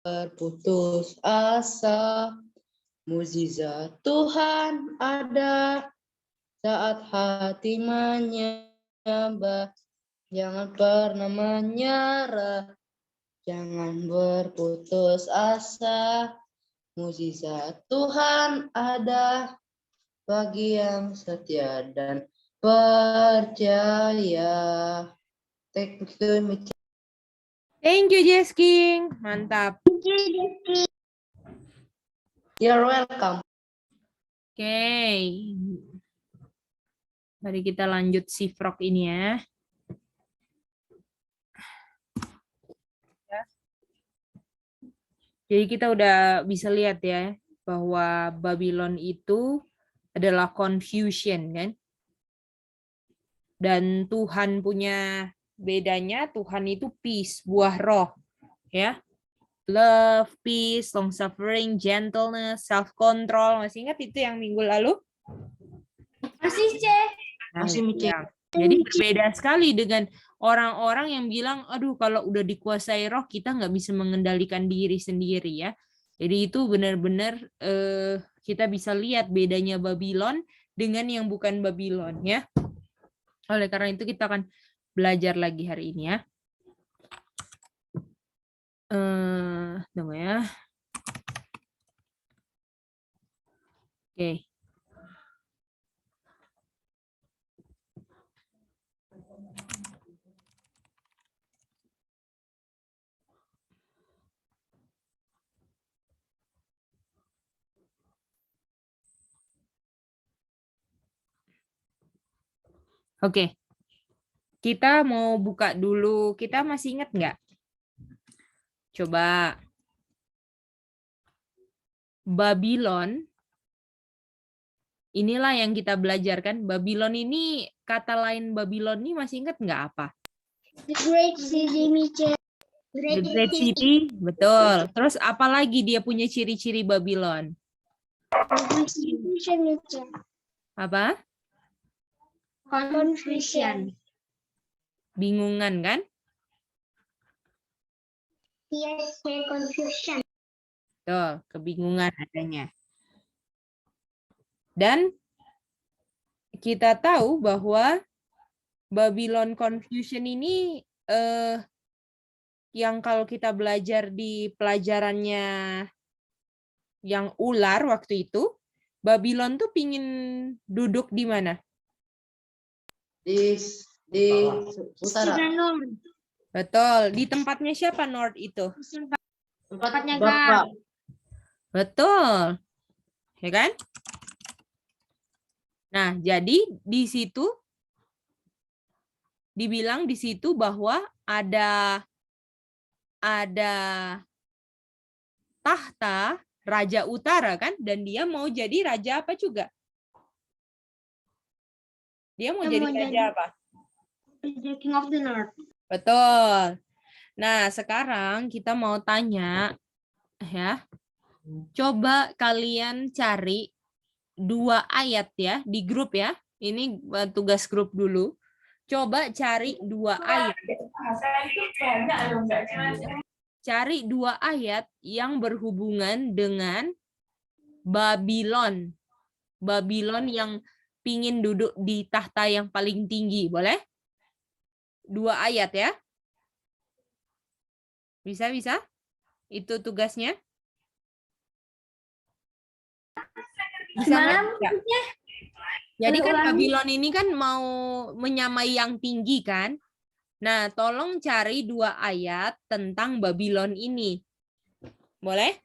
berputus asa. Mukjizat Tuhan ada saat hati menyembah. Jangan pernah menyerah, jangan berputus asa. Mukjizat Tuhan ada bagi yang setia dan percaya. Thank you, Jesking. Mantap. You're welcome. Oke. Mari kita lanjut si frog ini ya. Jadi kita udah bisa lihat ya bahwa Babylon itu adalah confusion kan. Dan Tuhan punya bedanya, Tuhan itu peace, buah roh ya. Love, peace, long suffering, gentleness, self control. Masih ingat itu yang minggu lalu? Masih, Cek. Masih mikir. Jadi berbeda sekali dengan orang-orang yang bilang, aduh kalau udah dikuasai roh kita nggak bisa mengendalikan diri sendiri ya. Jadi itu benar-benar kita bisa lihat bedanya Babylon dengan yang bukan Babylon ya. Oleh karena itu kita akan belajar lagi hari ini ya. Tunggu ya. Oke. Oke, kita mau buka dulu. Kita masih ingat nggak? Coba. Babylon. Inilah yang kita belajarkan. Babylon ini, kata lain Babylon ini masih ingat nggak apa? The Great City, Miche. The Great City, betul. Terus apa lagi dia punya ciri-ciri Babylon? Confusion, Miche. Apa? Confusion. Bingungan kan? Yes, confusion. Betul, kebingungan adanya. Dan kita tahu bahwa Babylon Confusion ini yang kalau kita belajar di pelajarannya yang ular waktu itu, Babylon tuh pingin duduk di mana? Di utara. Betul, di tempatnya siapa North itu? Tempatnya Bapak. Betul. Ya kan? Nah, jadi di situ dibilang di situ bahwa ada tahta raja utara kan, dan dia mau jadi raja apa juga? Dia mau jadi raja apa? The King of the North. Betul. Nah, sekarang kita mau tanya ya. Coba kalian cari 2 ayat ya di grup ya. Ini tugas grup dulu. Coba cari 2 ayat. Cari 2 ayat yang berhubungan dengan Babylon. Babylon yang pingin duduk di tahta yang paling tinggi. Boleh? 2 ayat ya. Bisa? Itu tugasnya. Bisa nggak? Jadi kan Babylon ini kan mau menyamai yang tinggi kan. Nah, tolong cari 2 ayat tentang Babylon ini. Boleh?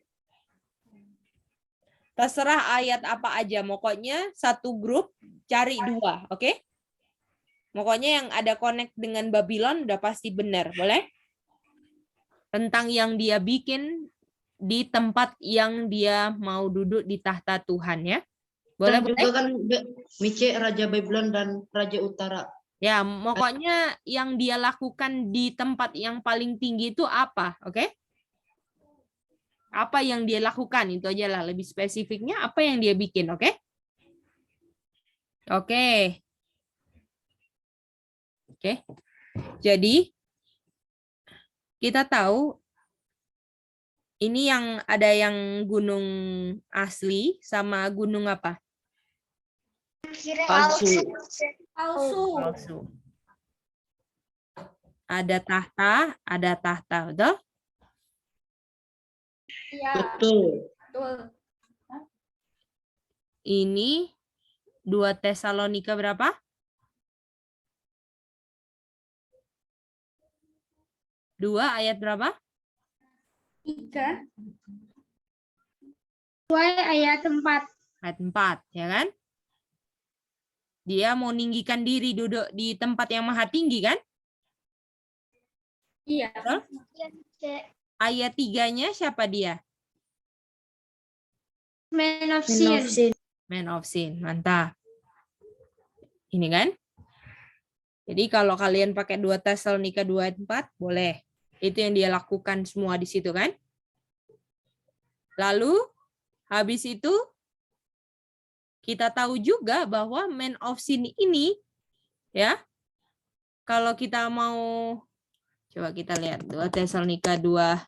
Terserah ayat apa aja. Pokoknya satu grup cari 2, oke? Pokoknya yang ada connect dengan Babylon udah pasti benar. Boleh? Tentang yang dia bikin di tempat yang dia mau duduk di tahta Tuhan ya. Boleh? Juga kan Miche Raja Babylon dan Raja Utara. Ya, pokoknya yang dia lakukan di tempat yang paling tinggi itu apa, oke? Apa yang dia lakukan, itu aja lah. Lebih spesifiknya apa yang dia bikin, oke? Oke. Jadi, kita tahu Ini yang ada yang gunung asli sama gunung apa? Palsu. Palsu. Ada tahta, betul? Betul. Ini 2 Tesalonika berapa? 2 ayat berapa? 3. 2 ayat 4. Ayat 4, ya kan? Dia mau ninggikan diri duduk di tempat yang maha tinggi, kan? Iya. Betul? Ayat 3-nya siapa dia? Man of sin. Man of sin, mantap. Ini kan? Jadi kalau kalian pakai 2 Tesalonika 2 ayat 4, boleh. Itu yang dia lakukan semua di situ, kan? Lalu, habis itu, kita tahu juga bahwa man of sin ini, ya, kalau kita mau, coba kita lihat, 2 Tesalonika 2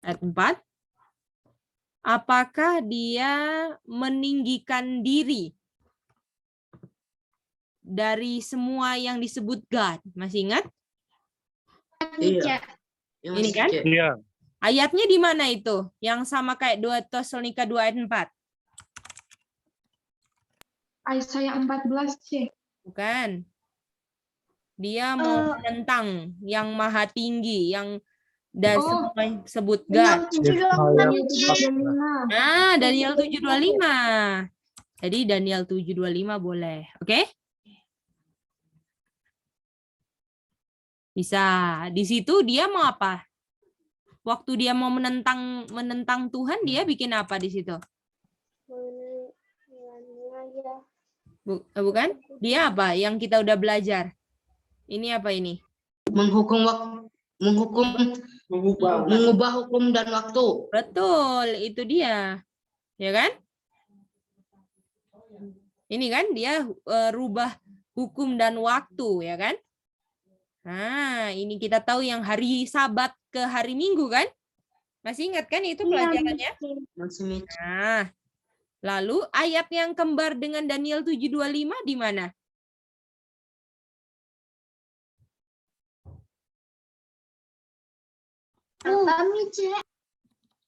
ayat 4, apakah dia meninggikan diri dari semua yang disebut God? Masih ingat? Iya. Ini kan? Iya. Ayatnya di mana itu? Yang sama kayak 2 Tesalonika 2 ayat 4? Ayat 14 C. Bukan. Dia mau menentang yang maha tinggi, yang dan semua yang disebut God. Nah, Daniel 7:25. Jadi Daniel 7:25 boleh. Oke? Bisa. Di situ dia mau apa? Waktu dia mau menentang Tuhan, dia bikin apa di situ? Bukan? Dia apa? Yang kita udah belajar. Ini apa ini? Mengubah hukum dan waktu. Betul, itu dia. Ya kan? Ini kan dia rubah hukum dan waktu, ya kan? Nah, ini kita tahu yang hari Sabat ke hari Minggu, kan? Masih ingat kan itu pelajarannya? Masih Nah, lalu ayat yang kembar dengan Daniel 7:25 di mana?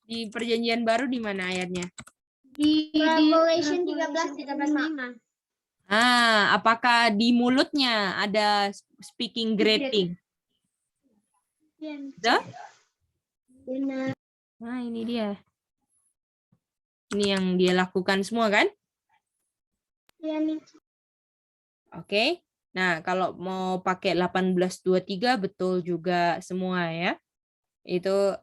Di Perjanjian Baru di mana ayatnya? Di Revelation 13:5. Ah, apakah di mulutnya ada speaking great thing? Ada? Benar. Nah, ini dia. Ini yang dia lakukan semua, kan? Oke. Nah, kalau mau pakai 18:23 betul juga semua ya. Itu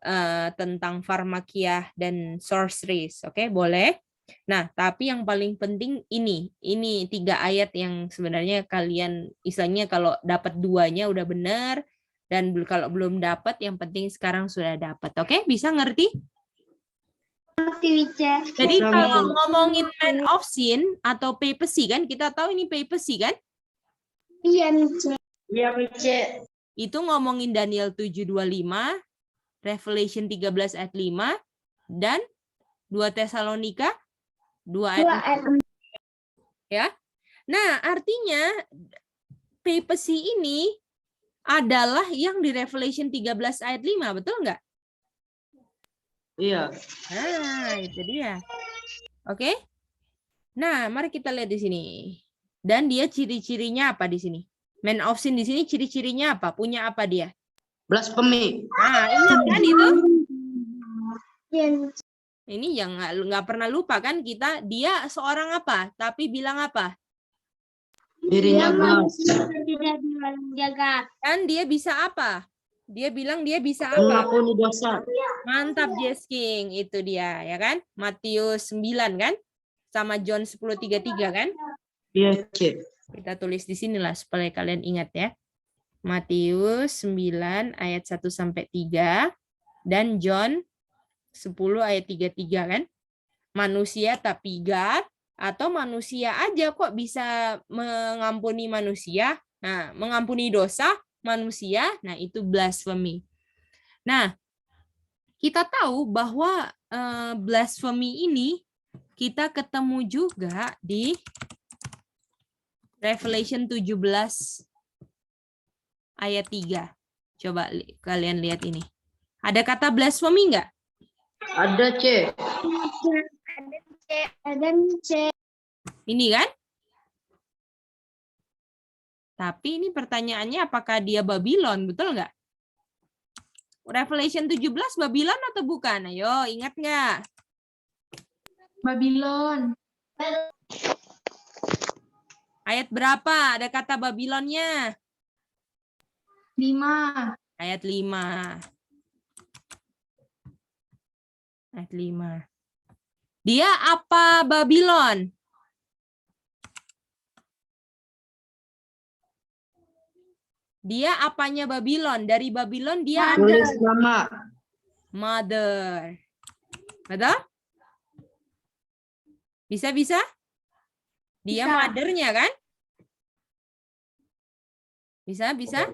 tentang farmakia dan sorceries. Oke, boleh. Nah, tapi yang paling penting ini 3 ayat yang sebenarnya kalian istilahnya kalau dapat 2-nya udah benar dan kalau belum dapat yang penting sekarang sudah dapat. Oke, bisa ngerti? Jadi kalau ngomongin man of sin atau papacy kan kita tahu ini papacy kan? Iya, Mice. Iya, Mice. Itu ngomongin Daniel 7:25, Revelation 13 ayat 5 dan 2 Tesalonika 2 ayat 4. Ya. Nah, artinya papacy ini adalah yang di Revelation 13 ayat 5, betul nggak? Iya. Nah, itu dia. Oke. Nah, mari kita lihat di sini. Dan dia ciri-cirinya apa di sini? Man of sin di sini ciri-cirinya apa? Punya apa dia? Blasphemy. Nah, ingat kan itu? Iya, Ini yang nggak pernah lupa kan kita, dia seorang apa? Tapi bilang apa? Dirinya God. tidak dijaga. Kan dia bisa apa? Dia bilang dia bisa apa? Mengampuni dosa. Mantap, Jess King. Itu dia, ya kan? Matius 9 kan? Sama John 10:33 kan? Iya, Cik. Kita tulis di sinilah supaya kalian ingat ya. Matius 9 ayat 1-3 dan John 10 ayat 33 kan? Manusia tapi God atau manusia aja kok bisa mengampuni manusia? Nah, mengampuni dosa manusia, nah itu blasphemy. Nah, kita tahu bahwa blasphemy ini kita ketemu juga di Revelation 17 ayat 3. Coba kalian lihat ini. Ada kata blasphemy nggak? Ada, C. Ada C. Ini kan? Tapi ini pertanyaannya apakah dia Babylon, betul nggak? Revelation 17 Babylon atau bukan? Ayo, ingat nggak? Babylon. Ayat berapa? Ada kata Babylonnya? 5. Ayat 5. Ayat 5. Dia apa Babylon? Dia apanya Babylon? Dari Babylon dia Tulis nama. mother. Betul? Bisa? Dia Bisa. mother-nya kan? Bisa? Bisa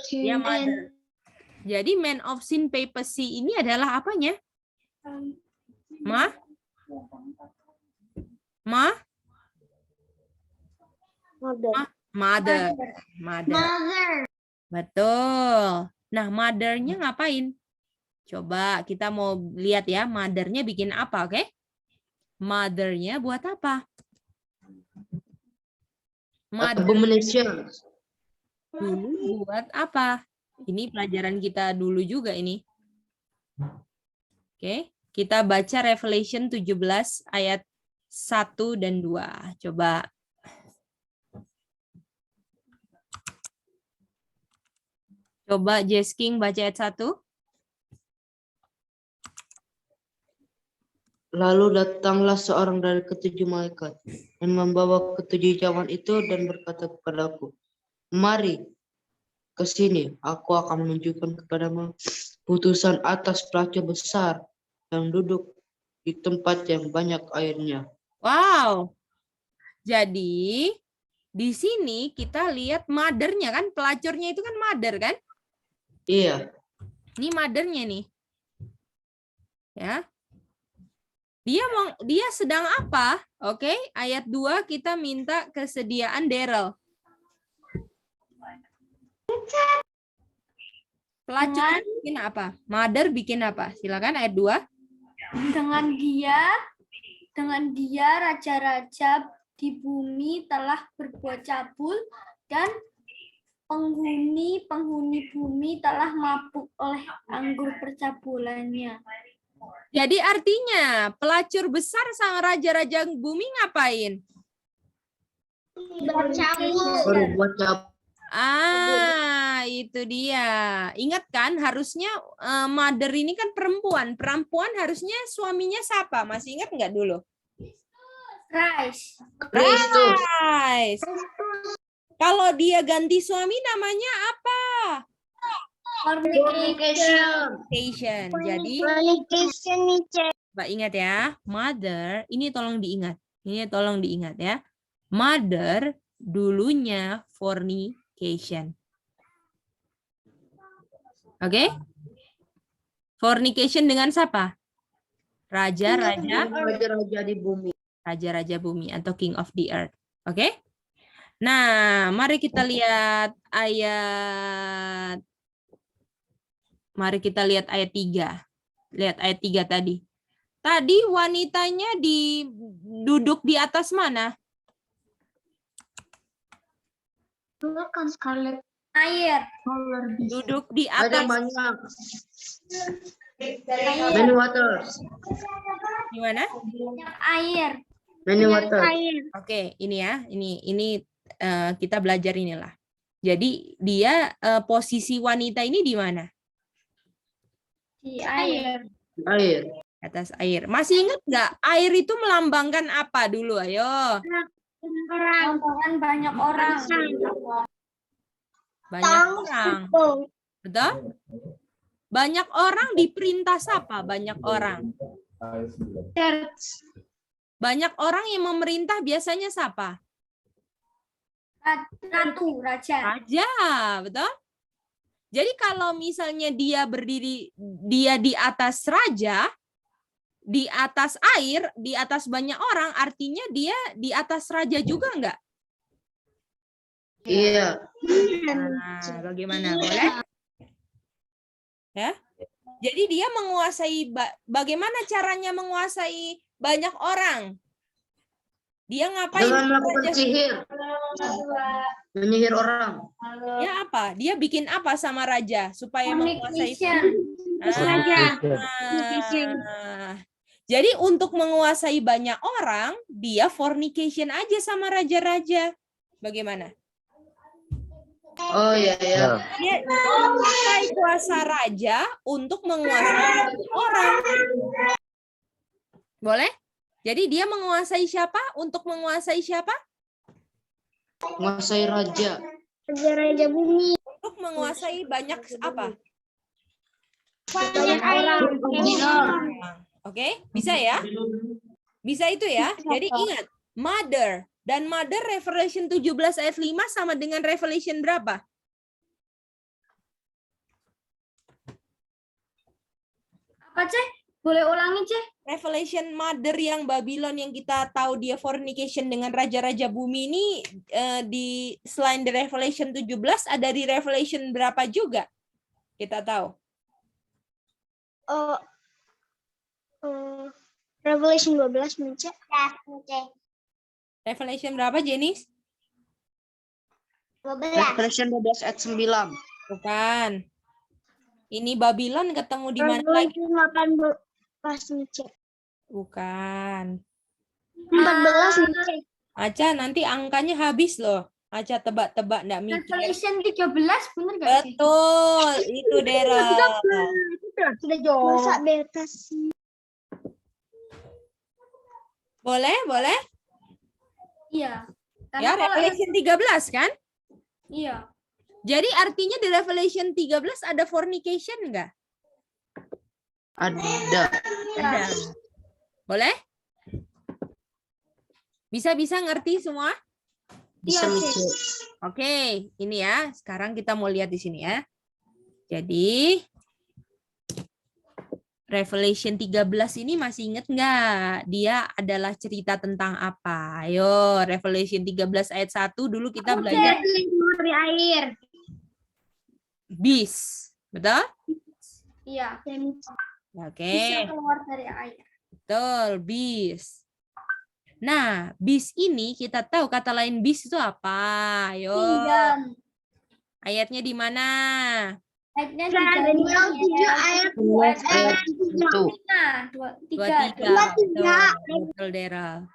C. Dia mother. Jadi man of sin papacy ini adalah apanya? Ma? Mother. Betul. Nah, mother-nya ngapain? Coba kita mau lihat ya, mother-nya bikin apa, oke? Mother-nya buat apa? Mother Abomination. dulu buat apa? Ini pelajaran kita dulu juga ini. Oke, kita baca Revelation 17 ayat 1 dan 2. Coba. Coba Jesking baca ayat 1. Lalu datanglah seorang dari ketujuh malaikat yang membawa ketujuh zaman itu dan berkata kepadaku, mari ke sini, aku akan menunjukkan kepadamu putusan atas pelacur besar yang duduk di tempat yang banyak airnya. Wow. Jadi di sini kita lihat mother-nya kan, pelacurnya itu kan mother kan? Iya, Ini mother-nya nih. Ya. Dia sedang apa? Oke, ayat 2 kita minta kesediaan Daryl. Pelacur bikin apa? Mother bikin apa? Silakan ayat 2. Dengan dia raja-raja di bumi telah berbuat cabul dan penghuni bumi telah mabuk oleh anggur percabulannya. Jadi artinya pelacur besar sang raja-raja bumi ngapain? berbuat cabul. Itu dia. Ingat kan harusnya mother ini kan perempuan. Perempuan harusnya suaminya siapa? Masih ingat nggak dulu? Christ. Kristus. Guys. Kalau dia ganti suami namanya apa? Fornication. Station. Jadi Fornication nih, Cek. Mbak ingat ya, mother ini tolong diingat. Ini tolong diingat ya. Mother dulunya fornication. Oke? Fornication dengan siapa? Raja-raja Raja-raja di bumi. raja-raja bumi atau king of the earth. Oke? Nah, mari kita lihat ayat 3. Lihat ayat 3 tadi. Tadi wanitanya duduk di atas mana? Kan Scarlet Air. Color Beast. Duduk di Ada atas banyak. Many waters. di mana? Air. Many waters. Oke, ini ya. Ini kita belajar inilah. Jadi dia posisi wanita ini di mana? Di air. Air. Atas air. Masih ingat nggak? Air itu melambangkan apa dulu? Ayo. Rombongan banyak orang. Banyak orang. Betul? Banyak orang diperintah siapa? Banyak orang. Church. Banyak orang yang memerintah biasanya siapa? Ratu, raja. Raja, betul? Jadi kalau misalnya dia di atas raja, di atas air, di atas banyak orang, artinya dia di atas raja juga enggak? Iya. Nah, bagaimana? Boleh? Ya. Jadi dia menguasai, bagaimana caranya menguasai banyak orang? Dia ngapain? Dengan melakukan sihir. Menyihir orang. Ya apa? Dia bikin apa sama raja supaya menguasai? Jadi untuk menguasai banyak orang, dia fornication aja sama raja-raja. Bagaimana? Oh iya ya. Dia memakai kuasa raja untuk menguasai orang. Boleh? Jadi dia menguasai siapa? Untuk menguasai siapa? Menguasai raja. Raja bumi. Untuk menguasai banyak apa? Banyak orang. Oke, bisa ya? Bisa itu ya? Jadi ingat, mother. Dan mother Revelation 17 ayat 5 sama dengan Revelation berapa? Apa, Ceh? Boleh ulangi, Ceh? Revelation mother yang Babylon yang kita tahu dia fornication dengan raja-raja bumi ini di selain di Revelation 17 ada di Revelation berapa juga? Kita tahu. Revelation 12 mencet. Revelation berapa, Jenis? 12. Revelation 12 ayat 9. Bukan. Ini Babylon ketemu di mana lagi? 18 mencet. Bukan. 14 mencet. Aca nanti angkanya habis loh. Aca tebak-tebak enggak mikir. Revelation 13 bener gak, Ceh? Betul, itu Dera. Sudah jauh. Masa beta sih? Boleh, boleh? Iya. Ya, Revelation 13 kan? Iya. Jadi artinya di Revelation 13 ada fornication enggak? Ada. Ada. Boleh? Bisa-bisa ngerti semua? Bisa Iya, mikir. Oke, ini ya. Sekarang kita mau lihat di sini ya. Jadi Revelation 13 ini masih ingat nggak? Dia adalah cerita tentang apa? Ayo, Revelation 13 ayat 1 dulu kita belajar Dari air. beast. Betul? Iya. Oke, Bisa keluar dari air. betul, beast. Nah, beast ini kita tahu kata lain beast itu apa? Ayo, Kingdom. ayatnya di mana? Ayatnya 3 ayat 12 ayat 1. 23. Betul, Daryl.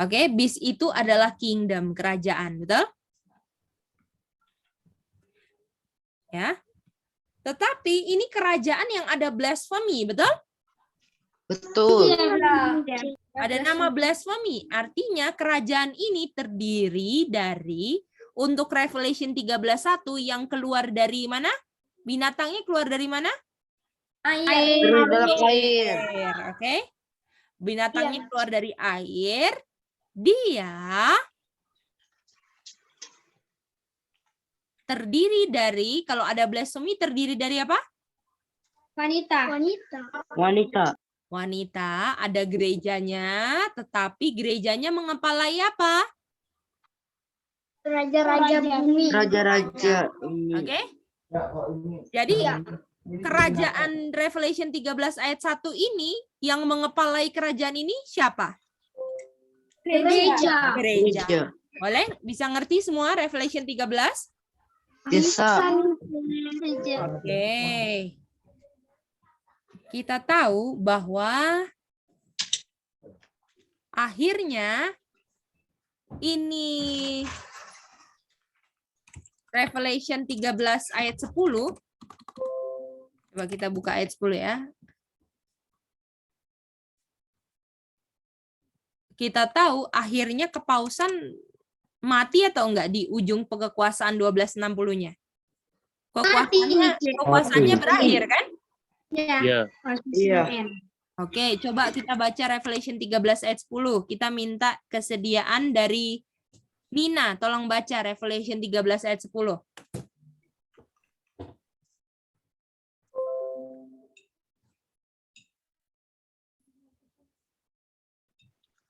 Oke, beast itu adalah kingdom, kerajaan, betul? Ya. Tetapi ini kerajaan yang ada blasphemy, betul? Betul. Ada nama blasphemy, artinya kerajaan ini terdiri dari untuk Revelation 13:1 yang keluar dari mana? Binatangnya keluar dari mana? Air. Dari dalam air. Oke. Binatangnya keluar dari air. Dia terdiri dari, kalau ada blasphemy terdiri dari apa? Wanita. Wanita, ada gerejanya, tetapi gerejanya mengepalai apa? Raja-raja bumi. Raja-raja. Oke. Jadi kerajaan Revelation 13 ayat 1 ini yang mengepalai kerajaan ini siapa? Gereja. Gereja. Gereja. Boleh? Bisa ngerti semua Revelation 13? Bisa. Oke. Kita tahu bahwa akhirnya ini Revelation 13 ayat 10. Coba kita buka ayat 10 ya. Kita tahu akhirnya kepausan mati atau enggak di ujung kekuasaan 1260-nya. Kekuasaannya berakhir kan? Iya. Iya. Oke, coba kita baca Revelation 13 ayat 10. Kita minta kesediaan dari Nina, tolong baca Revelation 13 ayat 10.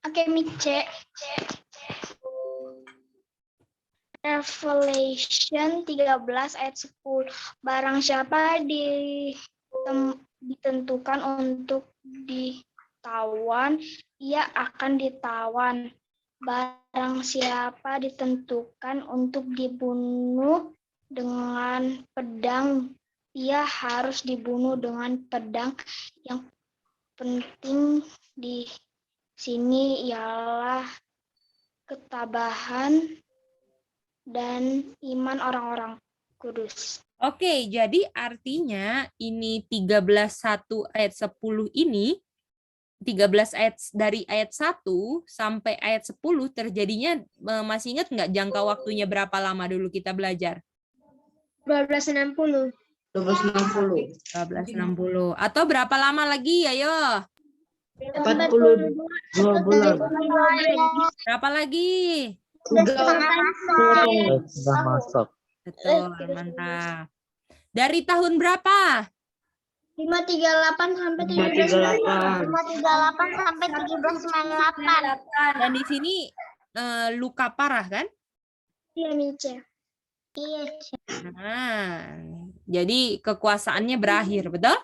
Oke, Mice. Revelation 13 ayat 10. Barang siapa ditentukan untuk ditawan, ia akan ditawan. Barang siapa ditentukan untuk dibunuh dengan pedang, ia harus dibunuh dengan pedang. Yang penting di sini ialah ketabahan dan iman orang-orang kudus. Oke, jadi artinya ini 13:1 ayat 10 ini 13 ayat dari ayat 1 sampai ayat 10 terjadinya, masih ingat nggak jangka waktunya berapa lama dulu kita belajar? 1260. 1260. 1260. Atau berapa lama lagi? Ayo. 42 bulan. Berapa lagi? Sudah masuk. Betul, mantap. Dari tahun berapa? 538 sampai 538. 538 sampai 1798. Dan di sini luka parah kan? Iya, Mice. Iya. Nah, jadi kekuasaannya berakhir, betul?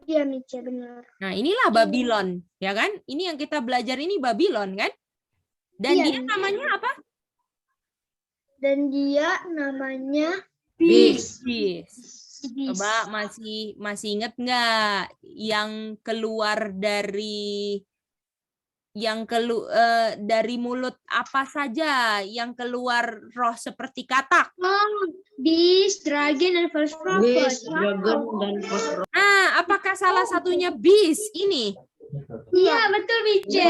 Iya, Mice, benar. Nah, inilah Babylon, ya kan? Ini yang kita belajar ini Babylon kan? Dan Iya, dia namanya apa? Dan dia namanya Bis. Coba masih ingat nggak yang keluar dari dari mulut apa saja yang keluar roh seperti katak? Beast, Dragon, dan False Bis, Dragon, dan Fosfor. Ah, apakah salah satunya beast ini? Iya, betul, Mice.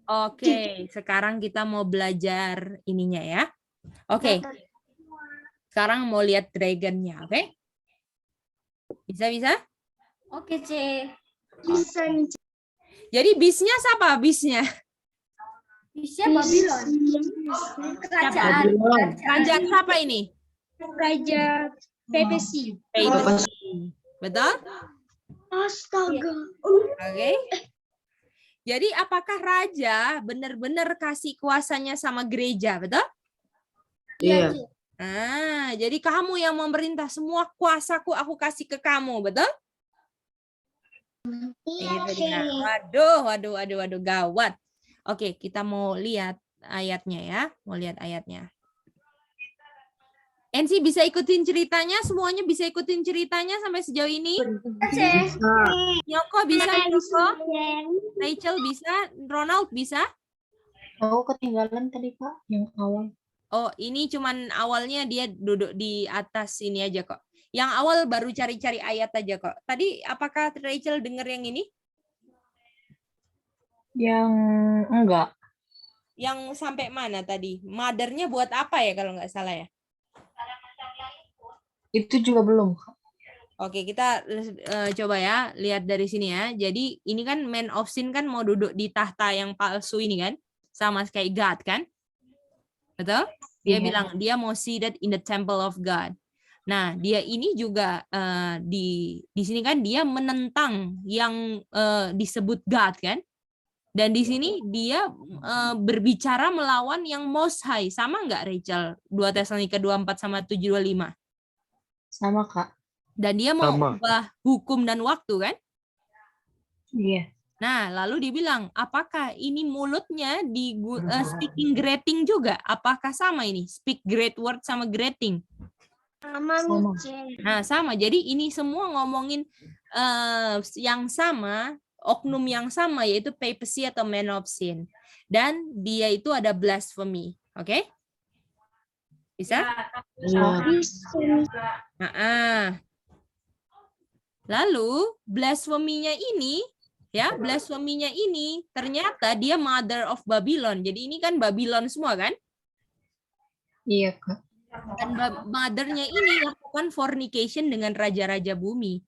Oke, sekarang kita mau belajar ininya ya. Oke, sekarang mau lihat dragonnya, oke? Bisa? Oke, C. Bisa, Mice. Jadi bisnya siapa? Bisnya? Bisa Babylon. Kerajaan. Babylon. Kerajaan siapa ini? Raja PPC. Betul? Astaga. Oke. Jadi apakah raja benar-benar kasih kuasanya sama gereja, betul? Iya. Ah, jadi kamu yang memerintah, semua kuasaku aku kasih ke kamu, betul? Iya, Itu dia. Waduh, gawat. Oke, kita mau lihat ayatnya ya. Mau lihat ayatnya. NC bisa ikutin ceritanya? Semuanya bisa ikutin ceritanya sampai sejauh ini? Yoko bisa? Yoko? Rachel bisa? Ronald bisa? Aku ketinggalan tadi Kak, yang awal. Oh, ini cuman awalnya dia duduk di atas ini aja kok. Yang awal baru cari-cari ayat aja kok. Tadi apakah Rachel dengar yang ini? Yang enggak. Yang sampai mana tadi? Mother-nya buat apa ya kalau nggak salah ya? Itu juga belum. Oke, kita coba ya, lihat dari sini ya. Jadi ini kan man of sin kan mau duduk di tahta yang palsu ini kan? Sama kayak God kan? Betul? Dia bilang dia mau seated in the temple of God. Nah, dia ini juga di sini kan dia menentang yang disebut God kan? Dan di sini dia berbicara melawan yang Most High. Sama nggak Rachel? 2 Tesalonika 24 sama 7:25. Sama Kak. Dan dia mau Sama. ubah hukum dan waktu kan? Iya. Nah, lalu dibilang, apakah ini mulutnya di speaking greeting juga? Apakah sama ini? Speak great word sama greeting. Sama, Sama. Mice. Nah, sama. Jadi ini semua ngomongin yang sama, oknum yang sama, yaitu papacy atau man of sin. Dan dia itu ada blasphemy. Oke? Bisa? Nah, lalu blasphemy-nya ini, ya, blasphemy-nya ini ternyata dia mother of Babylon. Jadi ini kan Babylon semua kan? Iya Kak. Dan mother-nya ini lakukan fornication dengan raja-raja bumi.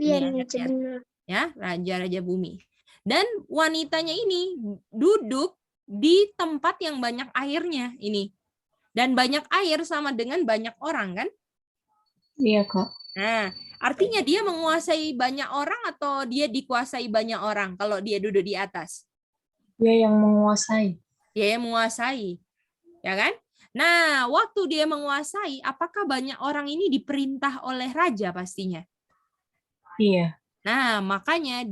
Iya, Ini Mice, ayatnya. benar. Ya, raja-raja bumi. Dan wanitanya ini duduk di tempat yang banyak airnya ini. Dan banyak air sama dengan banyak orang kan? Iya Kak. Nah, artinya dia menguasai banyak orang atau dia dikuasai banyak orang kalau dia duduk di atas? Dia yang menguasai. Dia yang menguasai. Ya kan? Nah, waktu dia menguasai, apakah banyak orang ini diperintah oleh raja pastinya? Iya. Nah, makanya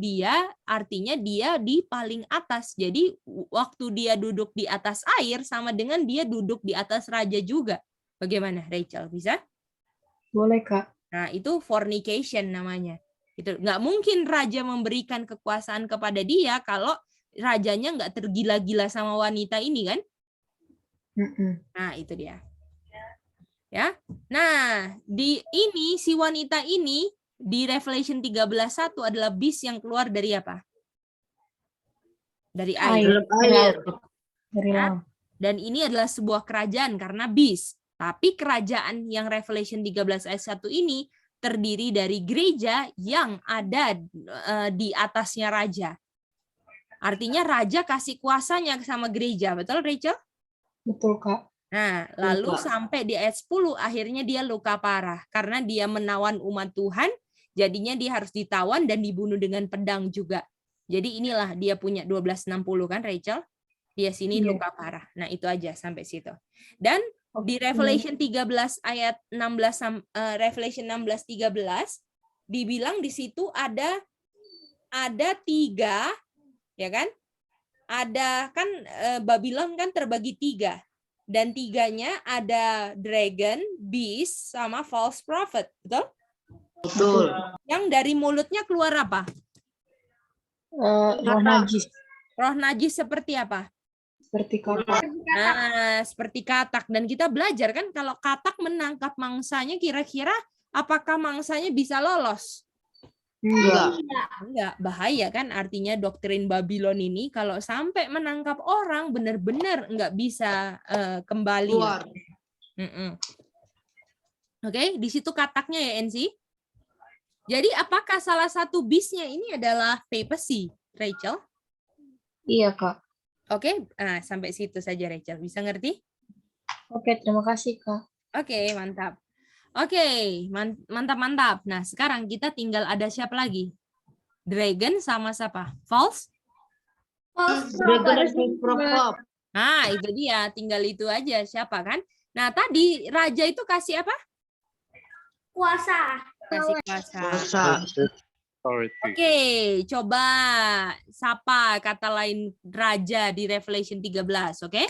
artinya dia di paling atas. Jadi waktu dia duduk di atas air sama dengan dia duduk di atas raja juga. Bagaimana, Rachel? Bisa? Boleh, Kak. Nah, itu fornication namanya. Itu nggak mungkin raja memberikan kekuasaan kepada dia kalau rajanya nggak tergila-gila sama wanita ini kan? Nah, itu dia. Ya. Nah, di ini si wanita ini di Revelation 13:1 adalah bis yang keluar dari apa? Dari air. Air. Dari Ya. laut. Dan ini adalah sebuah kerajaan karena bis. Tapi kerajaan yang Revelation 13 ayat 1 ini terdiri dari gereja yang ada di atasnya raja. Artinya raja kasih kuasanya sama gereja. Betul, Rachel? Betul, Kak. Nah, lalu Kak. sampai di ayat 10 akhirnya dia luka parah karena dia menawan umat Tuhan, jadinya dia harus ditawan dan dibunuh dengan pedang juga. Jadi inilah dia punya 1260 kan Rachel? Dia sini Iya. luka parah. Nah, itu aja sampai situ. Dan di Oke. Revelation 13 ayat 16 Revelation 16:13 dibilang di situ ada 3 ya kan? Ada kan Babylon kan terbagi 3. Dan 3-nya ada dragon, beast, sama false prophet. Betul? Betul. Yang dari mulutnya keluar apa? Roh najis. Roh najis seperti apa? Seperti katak. Nah, seperti katak. Dan kita belajar kan kalau katak menangkap mangsanya kira-kira apakah mangsanya bisa lolos? Enggak. Enggak, bahaya kan artinya doktrin Babylon ini kalau sampai menangkap orang benar-benar enggak bisa kembali. Keluar. Oke, di situ kataknya ya NC. Jadi apakah salah satu bisnya ini adalah papacy, Rachel? Iya, Kak. Oke, nah, sampai situ saja Rachel. Bisa ngerti? Oke, terima kasih, Kak. Oke, mantap. Oke, mantap-mantap. Nah, sekarang kita tinggal ada siapa lagi? Dragon sama siapa? False? Dragon is prophet. Nah, itu dia. Tinggal itu aja. Siapa kan? Nah, tadi raja itu kasih apa? Kuasa. Kasih kuasa. Kuasa. Oke, coba sapa kata lain raja di Revelation 13, oke?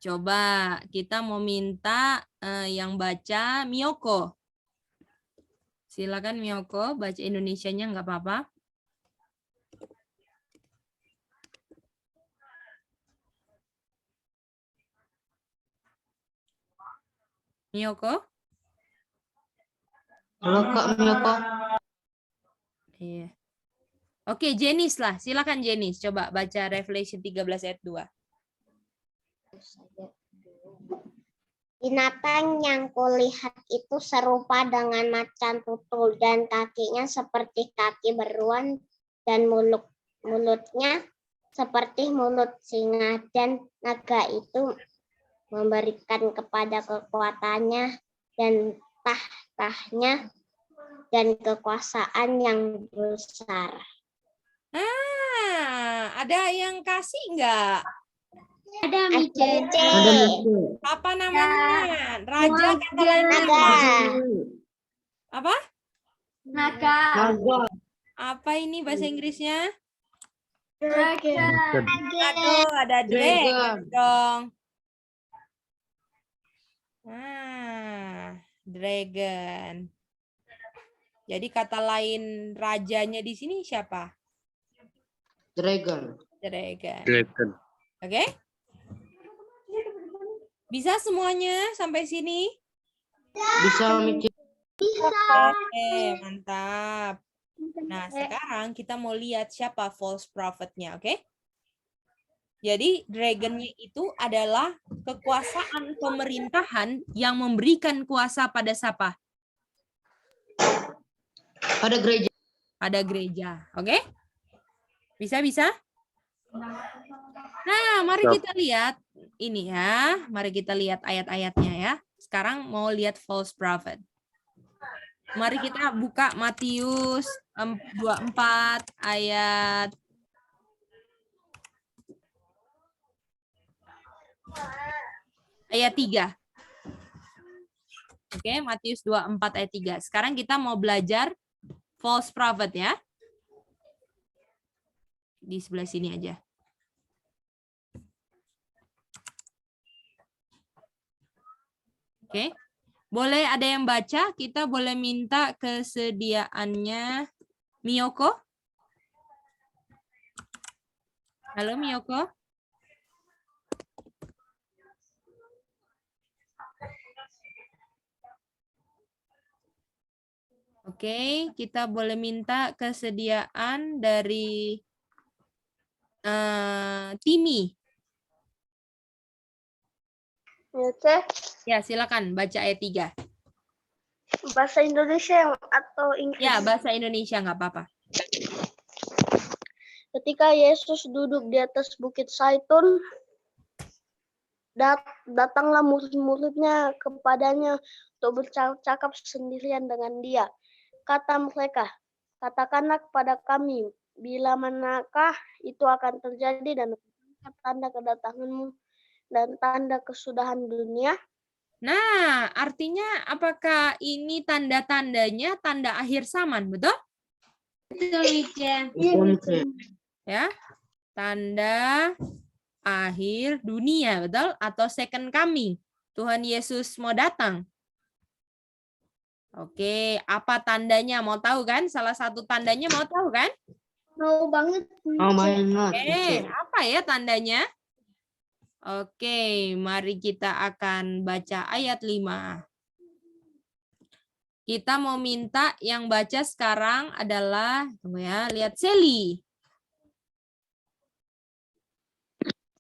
Coba kita mau minta yang baca Miyoko. Silakan Miyoko, baca Indonesianya nggak apa-apa. Miyoko? Halo Kak Miyoko. Iya. Oke, Jenis lah. Silakan Jenis. Coba baca Revelation 13 ayat 2. Binatang yang kulihat itu serupa dengan macan tutul dan kakinya seperti kaki beruang dan mulutnya seperti mulut singa, dan naga itu memberikan kepada kekuatannya dan tahtanya dan kekuasaan yang besar. Ada yang kasih nggak? Ada Apa namanya? Raja kata lain Naga. apa? Naga. Naga. Apa ini bahasa Inggrisnya? Dragon. Aduh, ada dragon dong. Dragon. Jadi kata lain rajanya di sini siapa? Dragon. Dragon. Oke? Bisa semuanya sampai sini? Bisa mikir. Oke, mantap. Nah, sekarang kita mau lihat siapa false prophet-nya, oke? Jadi, dragon-nya itu adalah kekuasaan pemerintahan yang memberikan kuasa pada siapa? Pada gereja. Pada gereja, oke? Bisa? Nah, mari kita lihat ini ya. Mari kita lihat ayat-ayatnya ya. Sekarang mau lihat false prophet. Mari kita buka Matius 24 ayat ayat 3. Oke, Matius 24 ayat 3. Sekarang kita mau belajar false prophet ya. Di sebelah sini aja. Oke. Boleh ada yang baca? Kita boleh minta kesediaannya Miyoko. Halo Miyoko. Oke, kita boleh minta kesediaan dari Timi. Oke, Ya, silakan baca ayat 3. bahasa Indonesia atau Inggris? Ya, bahasa Indonesia nggak apa-apa. Ketika Yesus duduk di atas Bukit Zaitun, datanglah murid-muridnya kepadanya untuk bercakap sendirian dengan dia. Kata mereka, katakanlah kepada kami, bila manakah itu akan terjadi dan tanda kedatanganmu dan tanda kesudahan dunia? Nah, artinya apakah ini tanda-tandanya tanda akhir zaman, betul? Betul, Ya, tanda akhir dunia, betul? Atau second coming, Tuhan Yesus mau datang. Oke, apa tandanya? Mau tahu kan? Salah satu tandanya mau tahu kan? Mau banget. Oh banget. Apa ya tandanya? Oke, mari kita akan baca ayat 5. Kita mau minta yang baca sekarang adalah, tunggu ya, lihat Sally.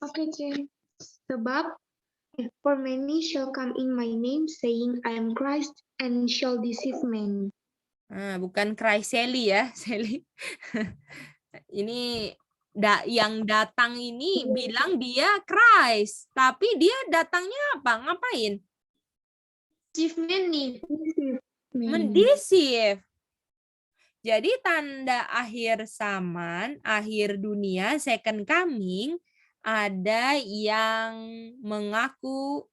Oke. Sebab for many shall come in my name, saying, I am Christ, and shall deceive many. Nah, bukan Christ Sally ya, Sally. Ini yang datang ini bilang dia Christ, tapi dia datangnya apa? Ngapain? Deceive many. Mendeceive. Jadi tanda akhir zaman, akhir dunia, second coming, ada yang mengaku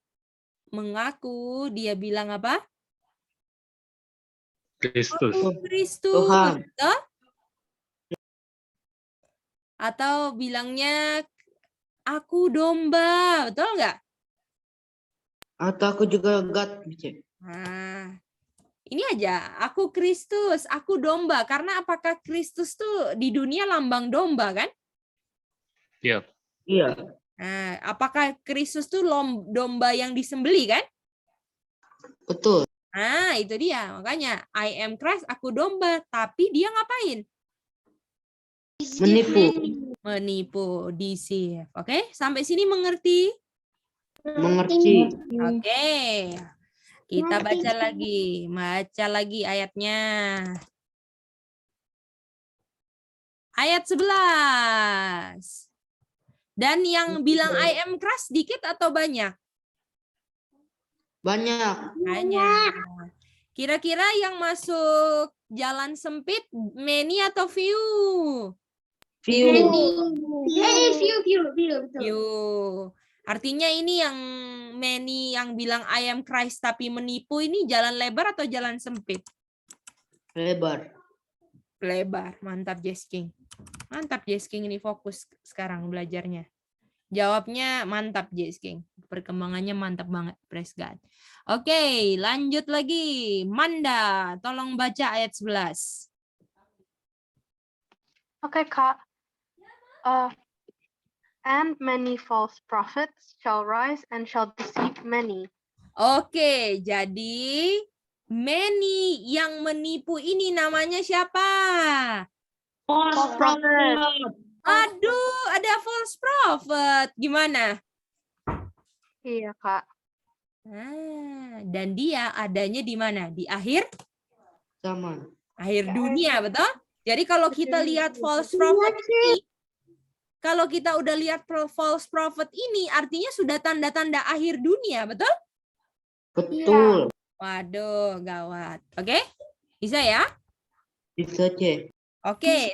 dia bilang apa? Kristus. Kristus. Tuhan. Betul? Atau bilangnya aku domba, betul nggak? Atau aku juga God. Nah, ini aja, aku Kristus, aku domba. Karena apakah Kristus tuh di dunia lambang domba kan? Iya. Iya. Nah, apakah Kristus tuh domba yang disembeli kan? Betul. Nah, itu dia. Makanya I am Christ, aku domba. Tapi dia ngapain? Menipu, deceive. Oke, sampai sini mengerti? Mengerti. Oke. Kita baca lagi ayatnya. Ayat 11. Dan yang bilang I am Christ dikit atau banyak? Banyak. Banyak. Kira-kira yang masuk jalan sempit many atau few? Few. Few. Artinya ini yang many yang bilang I am Christ tapi menipu ini jalan lebar atau jalan sempit? Lebar. Lebar. Mantap Jess King. Mantap Jess King, ini fokus sekarang belajarnya. Jawabnya mantap Jess King. Perkembangannya mantap banget. Praise God. Oke, lanjut lagi. Manda, tolong baca ayat 11. Oke, Kak. And many false prophets shall rise and shall deceive many. Oke, jadi many yang menipu ini namanya siapa? False prophet. Aduh, ada false prophet. Gimana? Iya, Kak. Dan dia adanya di mana? Di akhir Zaman. akhir dunia, betul? Jadi kalau kita lihat false prophet ini, kalau kita udah lihat false prophet ini, artinya sudah tanda-tanda akhir dunia, betul? Betul. Waduh, gawat. Oke? Bisa ya? Bisa, C. Oke,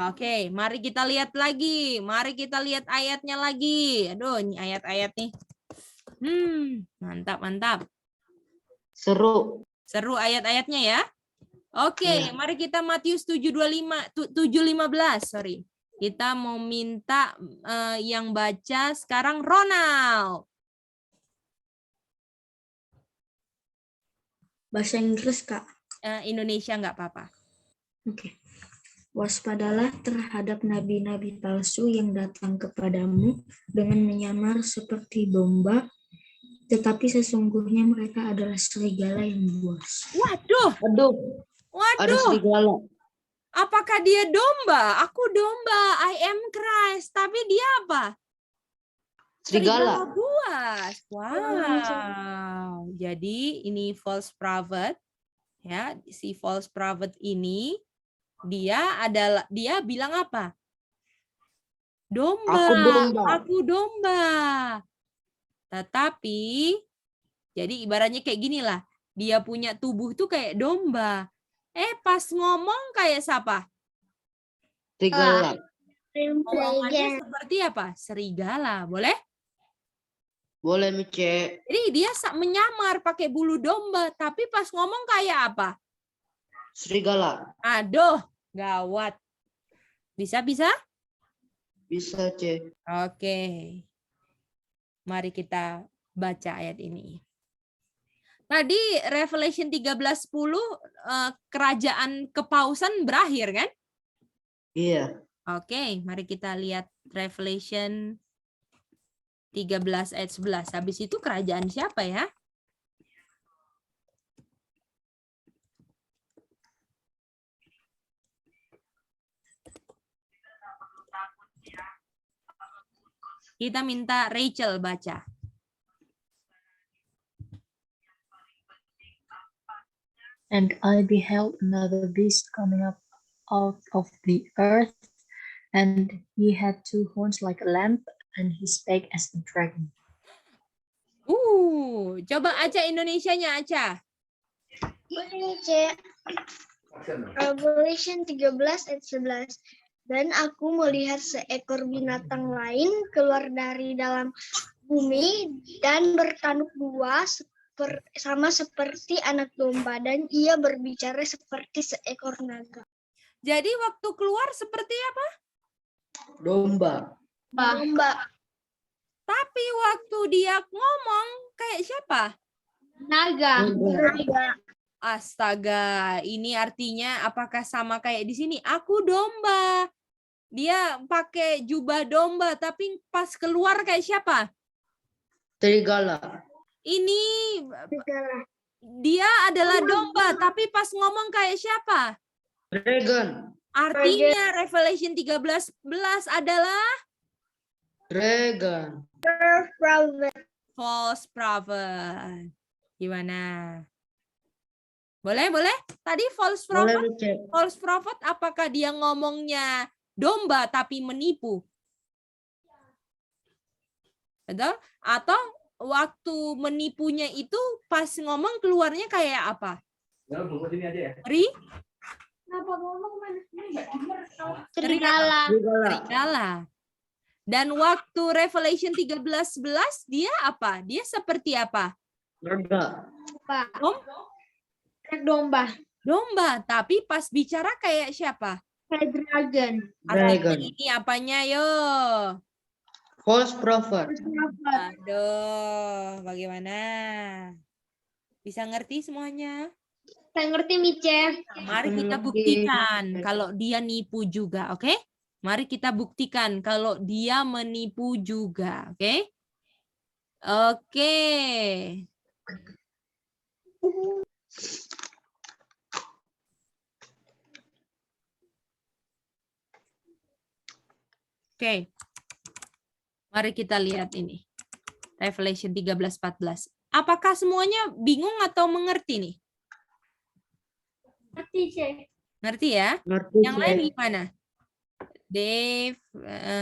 oke, mari kita lihat lagi. Mari kita lihat ayatnya lagi. Aduh, ini ayat-ayat nih. Mantap, mantap. Seru. Seru ayat-ayatnya ya. Oke, Iya. mari kita Matius 7:15, sorry. Kita mau minta yang baca sekarang Ronald. Bahasa Inggris, Kak. Indonesia nggak apa-apa. Oke. Waspadalah terhadap nabi-nabi palsu yang datang kepadamu dengan menyamar seperti domba, tetapi sesungguhnya mereka adalah serigala yang buas. Waduh, Aduh, ada waduh. serigala. Apakah dia domba? Aku domba, I am Christ. Tapi dia apa? Serigala. Buas. Wow. Jadi ini false prophet. Ya, si false prophet ini dia bilang apa? Domba. Aku domba. Aku domba. Tetapi jadi ibaratnya kayak gini lah. Dia punya tubuh tuh kayak domba. Pas ngomong kayak siapa? Serigala. Omongannya seperti apa? Serigala. Boleh? Boleh, C. Jadi dia menyamar pakai bulu domba, tapi pas ngomong kayak apa? Serigala. Aduh, gawat. Bisa? Bisa, C. Oke. Mari kita baca ayat ini. Tadi Revelation 13:10 kerajaan kepausan berakhir kan? Iya. Oke, mari kita lihat Revelation 13 ayat 11. Habis itu kerajaan siapa ya? Kita minta Rachel baca. And I beheld another beast coming up out of the earth, and he had two horns like a lamb, and he spake as a dragon. Coba Aca Indonesianya, Aca. Ini C. Revelation 13 ayat 11. Dan aku melihat seekor binatang lain keluar dari dalam bumi dan bertanduk dua sama seperti anak domba, dan ia berbicara seperti seekor naga. Jadi waktu keluar seperti apa? Domba. Domba. Tapi waktu dia ngomong kayak siapa? Naga. Astaga, ini artinya apakah sama kayak di sini? Aku domba. Dia pakai jubah domba, tapi pas keluar kayak siapa? Serigala. Ini dia adalah domba, tapi pas ngomong kayak siapa? Dragon. Artinya Revelation 13:11 adalah Dragon. false prophet. Gimana? Boleh? Tadi false prophet. Boleh, C. False prophet apakah dia ngomongnya domba tapi menipu? Betul? Atau waktu menipunya itu pas ngomong keluarnya kayak apa? Ri? Serigala. Serigala. Dan waktu Revelation 13:11 dia apa? Dia seperti apa? Naga. Domba. Domba, tapi pas bicara kayak siapa? Dragon. Dragon. Ini apanya yo? False prophet. Aduh, bagaimana? Bisa ngerti semuanya? Saya ngerti, Mice. Mari kita buktikan kalau dia nipu juga, oke? Mari kita buktikan kalau dia menipu juga, oke? Oke. Oke. Mari kita lihat ini. Revelation 13:14. Apakah semuanya bingung atau mengerti nih? Ngerti, C. Ngerti ya? Ngerti, Yang C. lain gimana? Dave,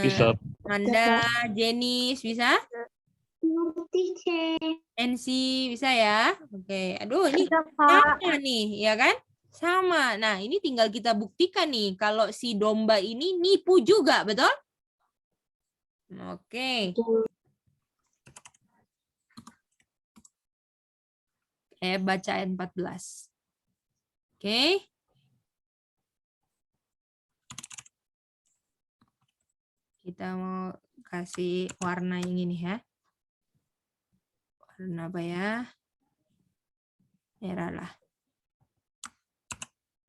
Bisa. Anda, Jenis, bisa? Ngerti, C. NC, bisa ya? Oke. Aduh, ini Bisa, Pak. sama nih, ya kan? Sama. Nah, ini tinggal kita buktikan nih kalau si domba ini nipu juga, betul? Oke. Baca ayat 14. Oke. Kita mau kasih warna yang ini ya. Warna apa ya? Merah lah.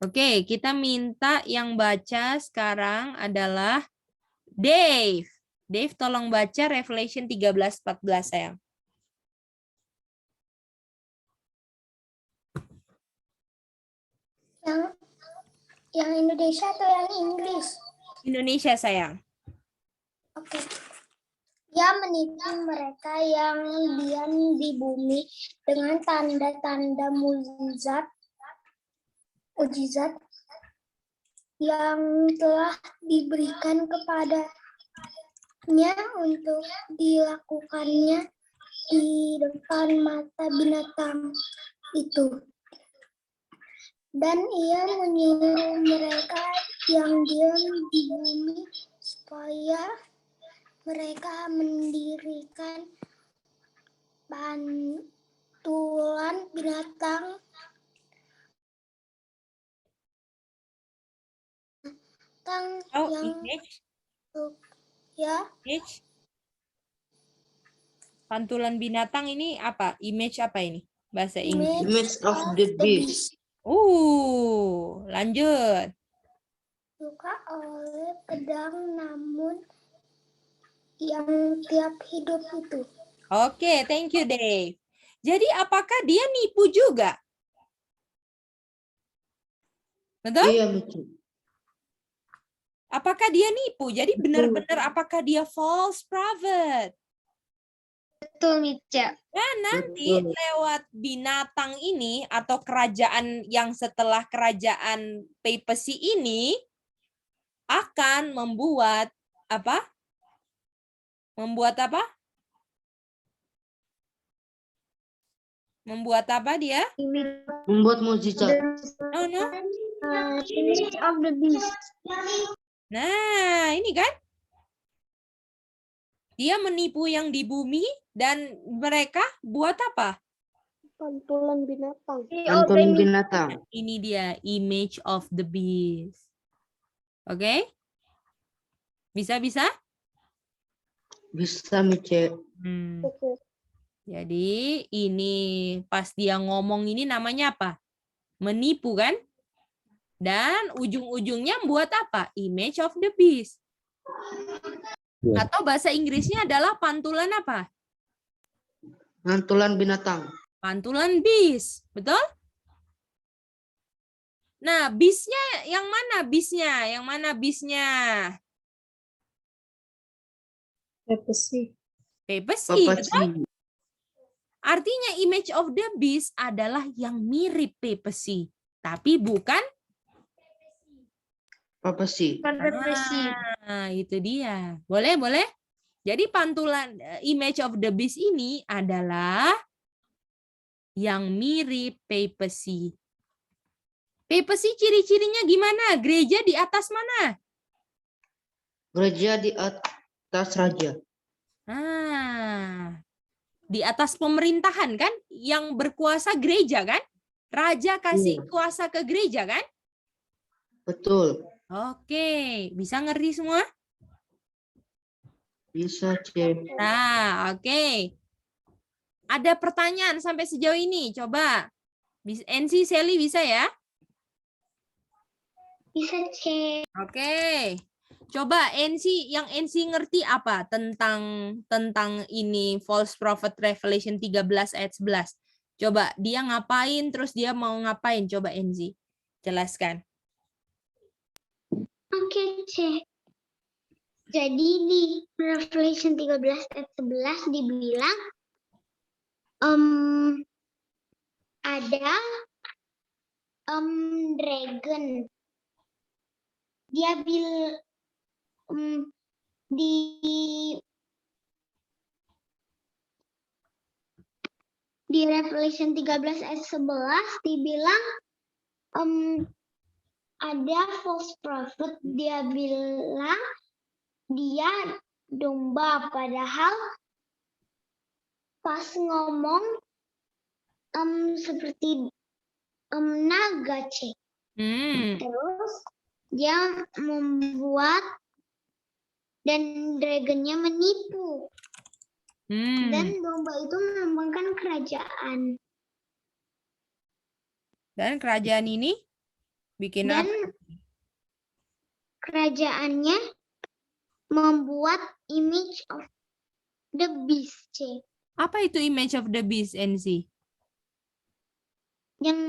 Oke, kita minta yang baca sekarang adalah Dave. Dave tolong baca Revelation 13:14 sayang. Yang Indonesia atau yang Inggris? Indonesia sayang. Oke. Dia menipu mereka yang diam di bumi dengan tanda-tanda mukjizat yang telah diberikan kepadanya untuk dilakukannya di depan mata binatang itu. Dan ia menyuruh mereka yang diam di bumi supaya mereka mendirikan pantulan binatang Oh, yang image. ya Image. Pantulan binatang ini apa? Image apa ini? Bahasa Inggris. Image of the beast. Lanjut. suka oleh pedang namun yang tiap hidup itu. Oke, thank you Dave. Jadi apakah dia nipu juga? Betul? Iya, betul. Apakah dia nipu? Jadi benar-benar apakah dia false prophet? Betul, Mica. Nah, nanti Betul. lewat binatang ini atau kerajaan yang setelah kerajaan papacy ini akan membuat apa? Membuat apa? Membuat apa dia? Membuat mukjizat. No. Image of the beast. Nah, ini kan? Dia menipu yang di bumi dan mereka buat apa? Pantulan binatang. Pantulan binatang. Ini dia image of the beast. Oke? Bisa? Bisa, Mice. Oke. Jadi ini pas dia ngomong ini namanya apa? Menipu kan? Dan ujung-ujungnya buat apa? Image of the beast. Ya. Atau bahasa Inggrisnya adalah pantulan apa? Pantulan binatang. Pantulan beast. Betul? Nah, beast-nya yang mana beast-nya? Yang mana beast-nya? Papacy. Papacy, Papa betul? Artinya image of the beast adalah yang mirip papacy, tapi bukan Papacy. Nah, itu dia. Boleh? Jadi pantulan image of the beast ini adalah yang mirip papacy. Papacy ciri-cirinya gimana? Gereja di atas mana? Gereja di atas raja. Nah, di atas pemerintahan kan? Yang berkuasa gereja kan? Raja kasih Iya. kuasa ke gereja kan? Betul. Oke, bisa ngerti semua? Bisa, Ce. Nah, oke. Ada pertanyaan sampai sejauh ini? Coba. NC, Sally bisa ya? Bisa, Cek. Oke. Coba yang NC ngerti apa tentang ini false prophet Revelation 13 ayat 11. Coba dia ngapain terus dia mau ngapain? Coba NC jelaskan. Oke, Cek. Jadi di Revelation 13 ayat 11 dibilang ada dragon. Dia di Revelation 13 ayat 11 dibilang ada false prophet, dia bilang dia domba, padahal pas ngomong seperti naga, C. Terus dia membuat dan dragonnya menipu. Dan domba itu melambangkan kerajaan. Dan kerajaan ini bikin Dan apa? kerajaannya membuat image of the beast, C. Apa itu image of the beast, NC? Yang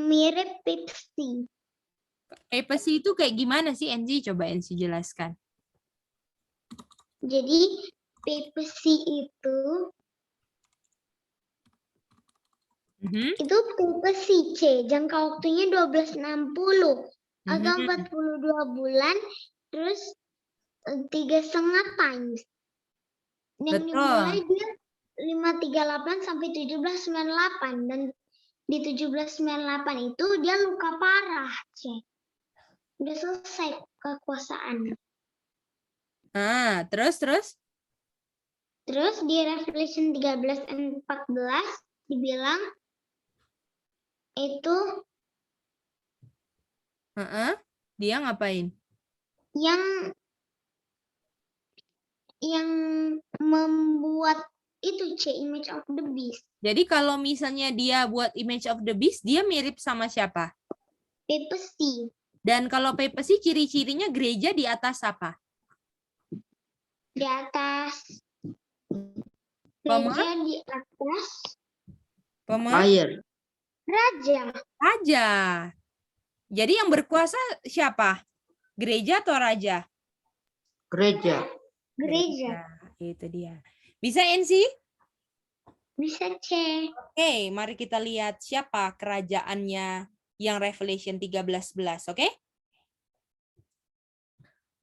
mirip Pepsi. Papacy itu kayak gimana sih, NC? Coba NC jelaskan. Jadi Pepsi itu Pepsi, C. Jangka waktunya 1260 atau 42 bulan, terus 3,5 times. Dan Betul. dimulai dia 538 sampai 1798, dan di 1798 itu dia luka parah, C. Udah selesai kekuasaan. Terus? Terus di Revelation 13 dan 14 dibilang itu Dia ngapain? yang membuat itu, C, image of the beast. Jadi kalau misalnya dia buat image of the beast, dia mirip sama siapa? Papacy. Dan kalau papacy ciri-cirinya gereja di atas apa? Di atas. Pema? Gereja di atas Air. raja. Jadi yang berkuasa siapa? Gereja atau raja? Gereja. Gereja. Itu dia. Bisa NC? Bisa, C. Oke, mari kita lihat siapa kerajaannya yang Revelation 13:11, oke?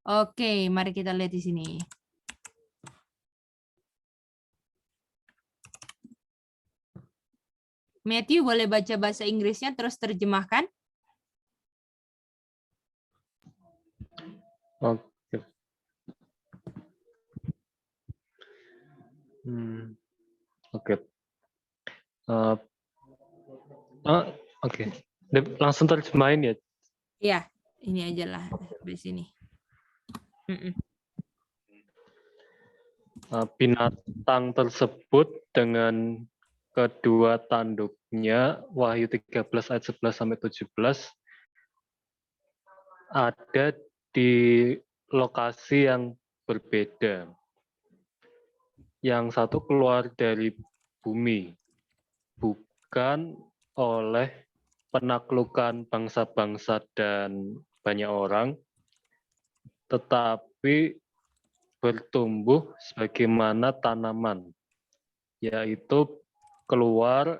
Oke, mari kita lihat di sini. Matthew boleh baca bahasa Inggrisnya terus terjemahkan? Oke. Oke. Oke. Langsung terjemahin ya. Iya, ini aja lah sampai sini. Binatang tersebut dengan kedua tanduknya, Wahyu 13 ayat 11 sampai 17, ada di lokasi yang berbeda. Yang satu keluar dari bumi, bukan oleh penaklukan bangsa-bangsa dan banyak orang, tetapi bertumbuh sebagaimana tanaman, yaitu keluar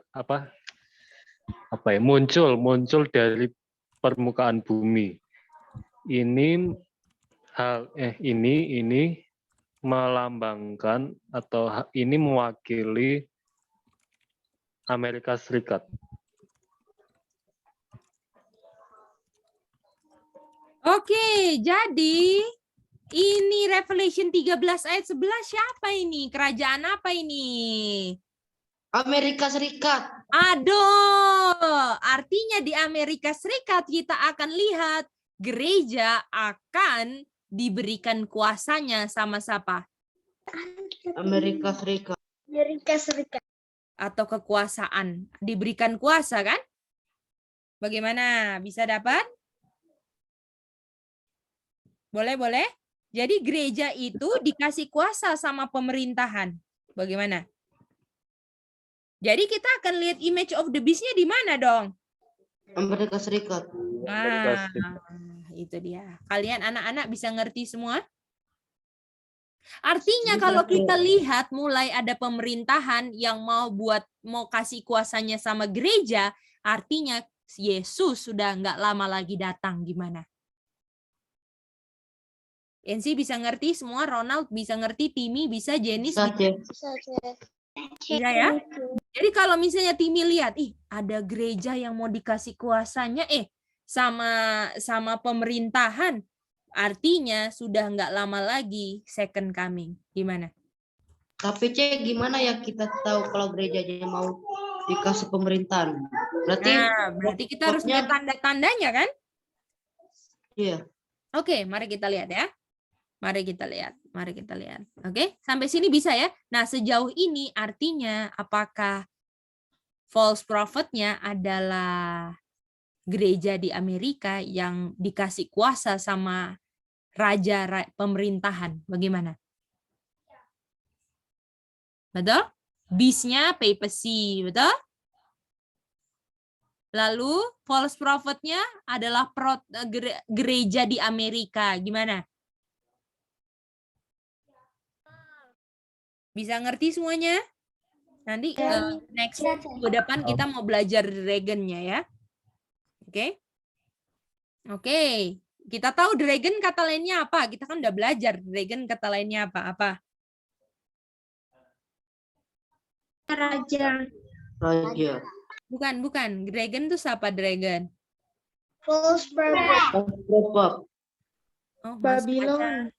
muncul dari permukaan bumi. Ini melambangkan atau ini mewakili Amerika Serikat. Oke, jadi ini Revelation 13 ayat 11 siapa ini? Kerajaan apa ini? Amerika Serikat. Aduh, artinya di Amerika Serikat kita akan lihat gereja akan diberikan kuasanya sama siapa? Amerika Serikat. Amerika Serikat. Atau kekuasaan. Diberikan kuasa kan? Bagaimana? Bisa dapat? Boleh? Jadi gereja itu dikasih kuasa sama pemerintahan. Bagaimana? Jadi kita akan lihat image of the beast-nya di mana dong? Amerika Serikat. Itu dia. Kalian anak-anak bisa ngerti semua? Artinya kalau kita lihat mulai ada pemerintahan yang mau kasih kuasanya sama gereja, artinya Yesus sudah nggak lama lagi datang. Gimana? NC bisa ngerti semua, Ronald bisa ngerti, Timmy bisa, Jenis bisa ya? Jadi kalau misalnya Timmy lihat, ada gereja yang mau dikasih kuasanya, sama pemerintahan, artinya sudah nggak lama lagi second coming. Gimana? Tapi gimana ya kita tahu kalau gerejanya mau dikasih pemerintahan? Berarti kita harus lihat tanda-tandanya kan? Iya. Oke, mari kita lihat ya. Mari kita lihat. Oke, sampai sini bisa ya. Nah, sejauh ini artinya apakah false prophet-nya adalah gereja di Amerika yang dikasih kuasa sama raja pemerintahan? Bagaimana? Betul? Beast-nya papacy, betul? Lalu false prophet-nya adalah gereja di Amerika. Gimana? Bisa ngerti semuanya? Nanti next minggu depan kita mau belajar dragon-nya ya. Oke? Oke. Kita tahu dragon kata lainnya apa? Kita kan udah belajar dragon kata lainnya apa? Apa? Raja. Bukan. Dragon itu siapa dragon? False prophet. Oh, Babylon.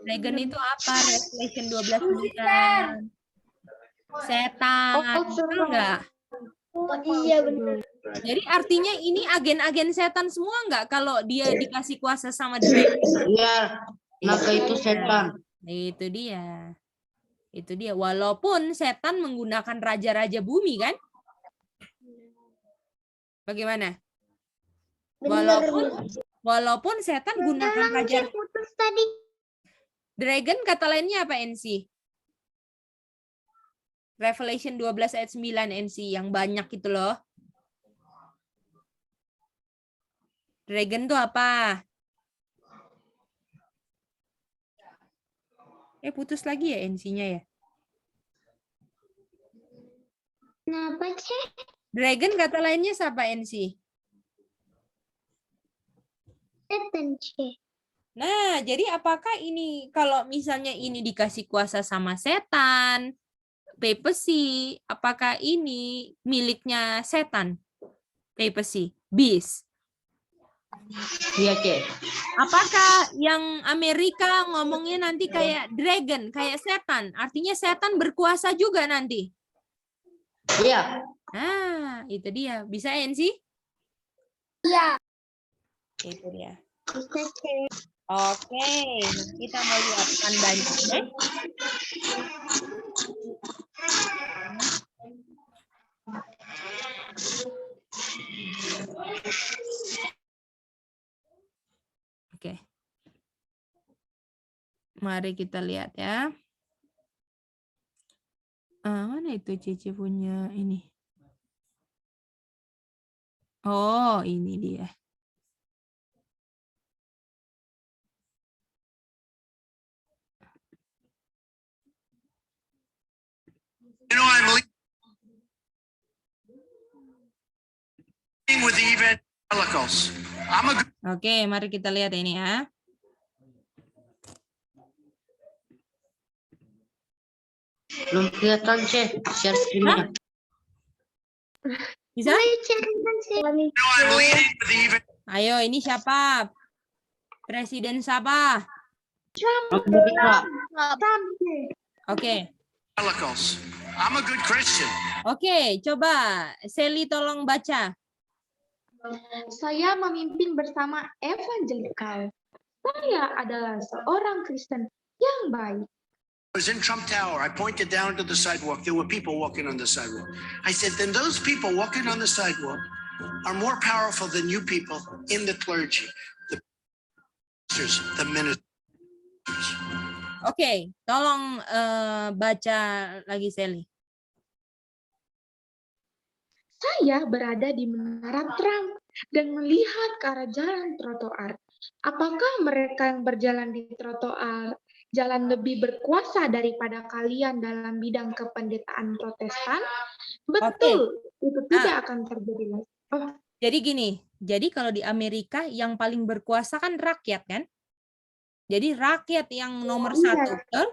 Dragon itu apa? Revelation 12:9. Setan. Betul nggak? Oh, iya benar. Jadi artinya ini agen-agen setan semua nggak kalau dia dikasih kuasa sama dragon? Iya. Naga itu setan. Itu dia. Walaupun setan menggunakan raja-raja bumi kan? Bagaimana? Walaupun setan gunakan raja. Putus tadi. Dragon kata lainnya apa NC? Revelation 12 ayat 9 NC yang banyak itu loh. Dragon itu apa? Putus lagi ya NC-nya ya? Kenapa, Cek? Dragon kata lainnya siapa NC? Setan, Cek. Nah, jadi apakah ini kalau misalnya ini dikasih kuasa sama setan, papacy, apakah ini miliknya setan? Papacy, beast. Iya, Cek. Apakah yang Amerika ngomongnya nanti kayak dragon, kayak setan? Artinya setan berkuasa juga nanti. Iya. Nah, itu dia. Bisa NC? Iya. Itu dia. Bisa, Cek. Oke, kita mau lihat tandanya. Oke. Mari kita lihat ya. Mana itu Cici punya ini? Oh, ini dia. You know, I'm leading with the evangelicals. Oke, mari kita lihat ini ya. Belum kelihatan, Cek. Share screen-nya. Bisa? Ayo, ini siapa? Presiden siapa? Amerika. Oke. I'm a good Christian. Oke, coba Sally tolong baca. Saya memimpin bersama evangelikal. Saya adalah seorang Kristen yang baik. I was in Trump Tower. I pointed down to the sidewalk. There were people walking on the sidewalk. I said, then those people walking on the sidewalk are more powerful than you people in the clergy, the pastors, the ministers. Oke, tolong baca lagi Sally. Saya berada di menara Trump dan melihat ke arah jalan trotoar. Apakah mereka yang berjalan di trotoar jalan lebih berkuasa daripada kalian dalam bidang kependetaan Protestan? Betul, itu tidak akan terjadi lagi. Oh. Jadi gini, jadi kalau di Amerika yang paling berkuasa kan rakyat kan? Jadi rakyat yang nomor satu, betul?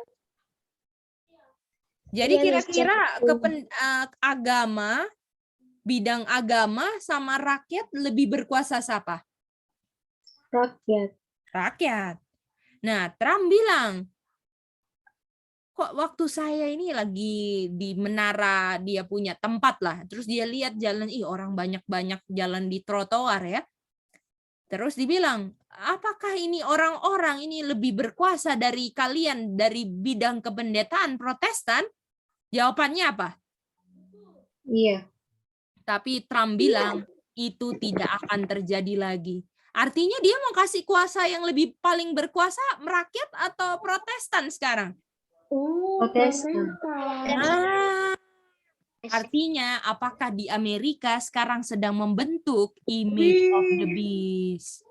Jadi kira-kira agama bidang agama sama rakyat lebih berkuasa siapa? Rakyat. Rakyat. Nah, Trump bilang, kok waktu saya ini lagi di menara, dia punya tempat lah, terus dia lihat jalan, orang banyak-banyak jalan di trotoar ya. Terus dibilang, apakah ini orang-orang ini lebih berkuasa dari kalian dari bidang kependetaan Protestan? Jawabannya apa? Iya. Tapi Trump bilang, itu tidak akan terjadi lagi. Artinya dia mau kasih kuasa yang lebih paling berkuasa rakyat atau Protestan sekarang? Protestan. Nah, artinya apakah di Amerika sekarang sedang membentuk image of the beast?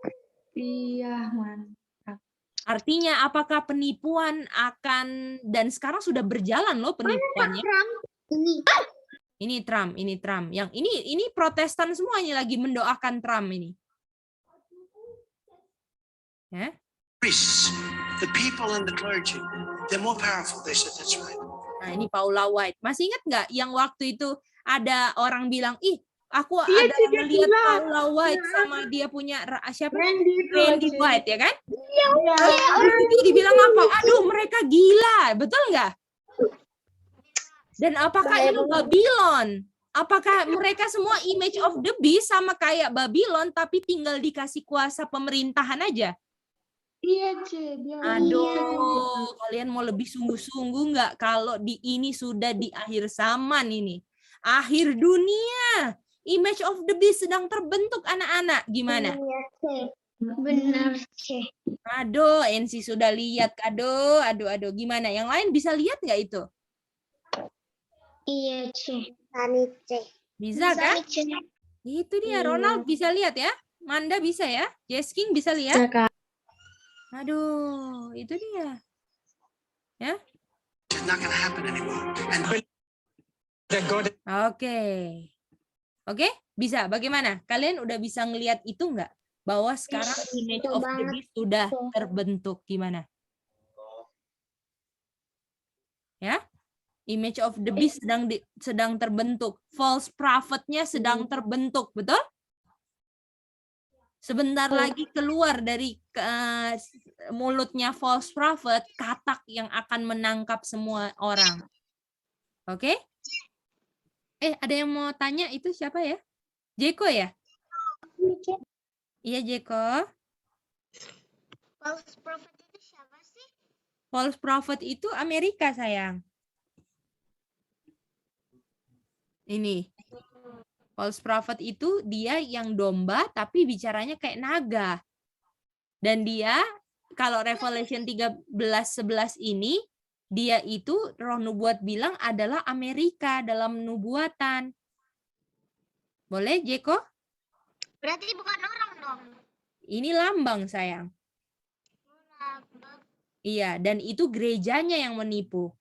Iya, mantap. Artinya apakah penipuan akan, dan sekarang sudah berjalan loh penipuannya. Ini Trump. Yang ini Protestan semuanya lagi mendoakan Trump ini. Ya? Priests, the people and the clergy, they're more powerful. They said that's right. Nah, ini Paula White. Masih ingat nggak yang waktu itu ada orang bilang, aku Iya, ada juga melihat gila. Paula White sama dia punya siapa? Randy Randy White, ya kan? Itu dibilang apa? Aduh, mereka gila. Betul nggak? Dan apakah ini Babylon? Apakah mereka semua image of the beast sama kayak Babylon tapi tinggal dikasih kuasa pemerintahan aja? Iya, Ce. Dia Aduh, kalian mau lebih sungguh-sungguh nggak kalau ini sudah di akhir zaman ini? Akhir dunia. Image of the beast sedang terbentuk anak-anak. Gimana? Benar, Ce. Aduh, NC sudah lihat. Aduh. Gimana? Yang lain bisa lihat nggak itu? Iya, Ce. Bisa kan? Itu dia, Ronald bisa lihat ya? Manda bisa ya? Jesking bisa lihat? Aduh, itu dia. Ya? It's not going to happen anymore. And Oke, bisa. Bagaimana? Kalian udah bisa ngelihat itu nggak? Bahwa sekarang image of the beast sudah terbentuk. Gimana? Ya? Image of the beast sedang terbentuk. False prophet-nya sedang terbentuk, betul? Sebentar lagi keluar dari mulutnya false prophet, katak yang akan menangkap semua orang. Oke? Ada yang mau tanya itu siapa ya? Jeko ya? Iya, Jeko. False prophet itu siapa sih? False prophet itu Amerika, sayang. Ini. False prophet itu dia yang domba tapi bicaranya kayak naga. Dan dia kalau Revelation 13:11 ini dia itu roh nubuat bilang adalah Amerika dalam nubuatan. Boleh, Jeko? Berarti bukan orang dong. Ini lambang, sayang. Iya, dan itu gerejanya yang menipu.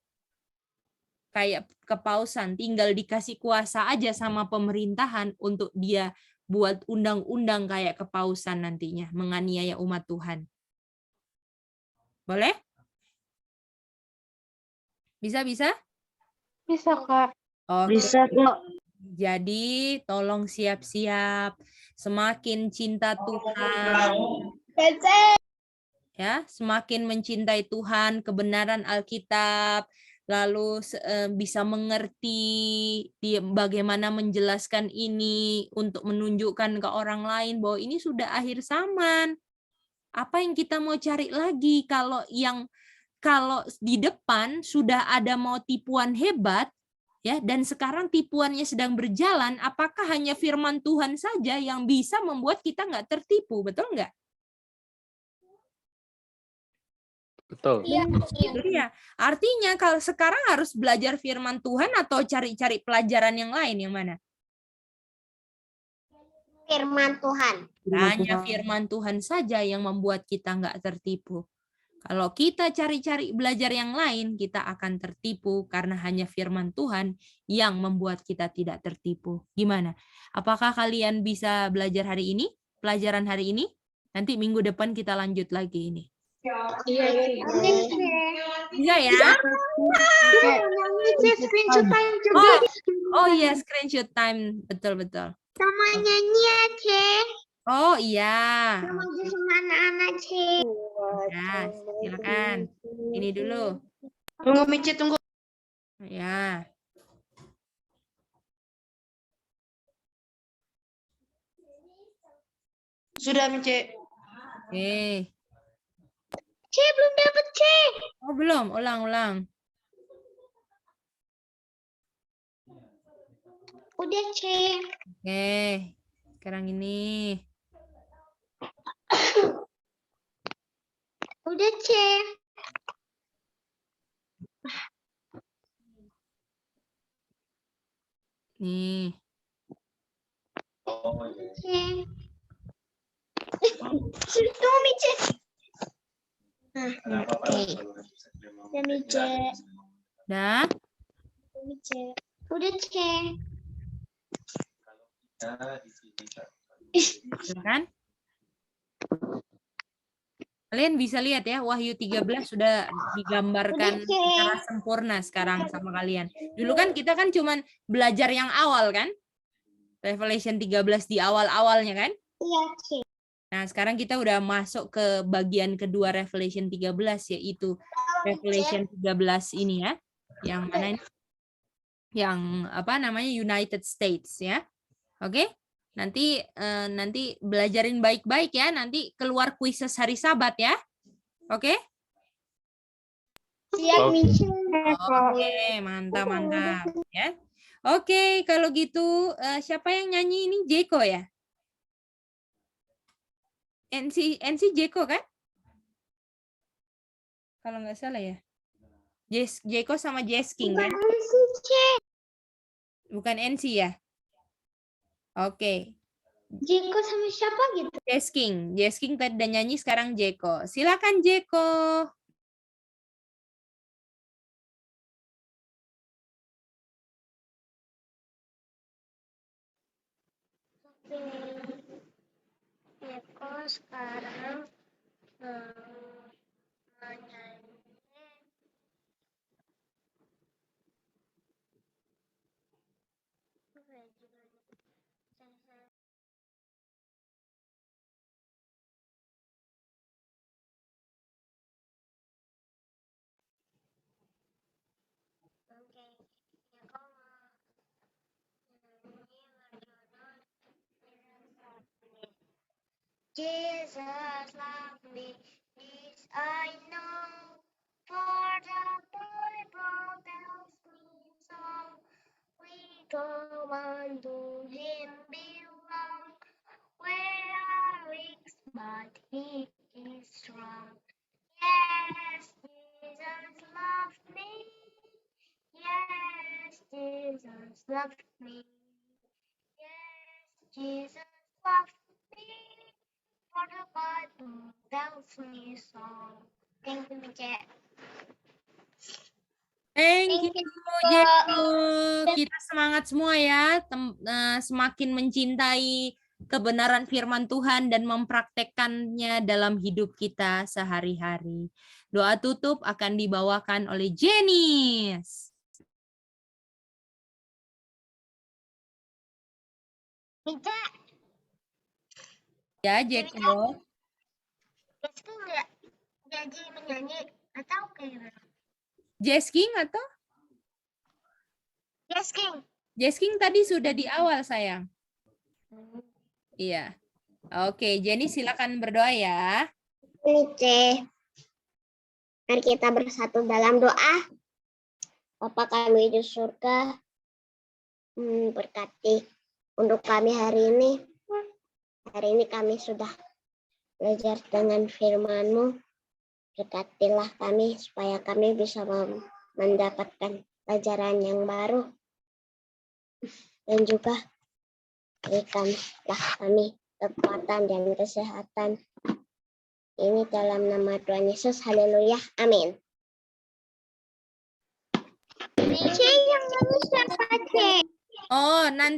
Kayak kepausan, tinggal dikasih kuasa aja sama pemerintahan untuk dia buat undang-undang kayak kepausan nantinya, menganiaya umat Tuhan. Boleh? Bisa? Bisa, Kak. Oke. Bisa kok. Jadi tolong siap-siap, semakin cinta Tuhan, ya, semakin mencintai Tuhan, kebenaran Alkitab, lalu bisa mengerti bagaimana menjelaskan ini untuk menunjukkan ke orang lain bahwa ini sudah akhir zaman. Apa yang kita mau cari lagi kalau di depan sudah ada mau tipuan hebat, ya, dan sekarang tipuannya sedang berjalan, apakah hanya firman Tuhan saja yang bisa membuat kita nggak tertipu, betul nggak? Betul. Itu dia. Artinya kalau sekarang harus belajar firman Tuhan atau cari-cari pelajaran yang lain, yang mana? Firman Tuhan. Hanya firman Tuhan saja yang membuat kita nggak tertipu. Kalau kita cari-cari belajar yang lain, kita akan tertipu karena hanya firman Tuhan yang membuat kita tidak tertipu. Gimana? Apakah kalian bisa belajar hari ini? Pelajaran hari ini? Nanti minggu depan kita lanjut lagi ini. Iya, Ci. Bisa ya? Screenshot time juga. Oh, oh iya, screenshot time. Betul-betul. Sama nyanyi ya, Ce. Oh iya. Sama sama anak-anak, Ce. Ya, silakan. Ini dulu. Tunggu Mice, tunggu. Ya. Sudah Mice. Oke. Ce, belum dapat, Ce. Oh, belum. Ulang. Udah, Ce. Oke. Sekarang ini. Udah, Ce. Nih. Ce. Tunggu, Mice. Nah, oke. Ya, Mice. Udah. Mice. Udah, Ce. Silakan. Kalian bisa lihat ya, Wahyu 13 sudah digambarkan secara sempurna sekarang sama kalian. Dulu kan kita kan cuman belajar yang awal kan? Revelation 13 di awal-awalnya kan? Iya, Ce. Nah, sekarang kita udah masuk ke bagian kedua Revelation 13, yaitu Revelation 13 ini ya. Yang mana ini? Yang apa namanya? United States ya. Oke? Nanti belajarin baik-baik ya. Nanti keluar kuises hari Sabat ya. Oke? Siap, Mice. Oke, mantap ya. Oke, kalau gitu siapa yang nyanyi ini? Jeko ya? NC Jeko kan? Kalau nggak salah ya. Jeko sama Jesking kan? Bukan NC ya? Oke. Jeko sama siapa gitu? Jesking tadi udah nyanyi, sekarang Jeko. Silakan Jeko. Jeko sekarang menyanyi. Jesus loved me, this I know, for the Bible tells me so. We go unto Him belong, we are weak, but He is strong. Yes, Jesus loved me. Yes, Jesus loved me. Yes, Jesus loved me. For the Bible tells me so. Thank you, Mice. Thank you, you, Jeko. Kita semangat semua ya, semakin mencintai kebenaran firman Tuhan dan mempraktekkannya dalam hidup kita sehari-hari. Doa tutup akan dibawakan oleh Jenice. Mice, Ya, Jeko. Rizky nggak jadi menyanyi atau gimana? Jesking atau? Rizky. Jesking tadi sudah di awal, sayang. Iya. Oke, Jenny silakan berdoa ya. Mice, mari kita bersatu dalam doa. Bapa kami di surga, berkati untuk kami hari ini. Hari ini kami sudah belajar dengan firman-Mu. Berkatilah kami supaya kami bisa mendapatkan pelajaran yang baru. Dan juga berikanlah kami kekuatan dan kesehatan. Ini dalam nama Tuhan Yesus. Haleluya. Amin. Yang nyanyi siapa, Ce? Oh, nanti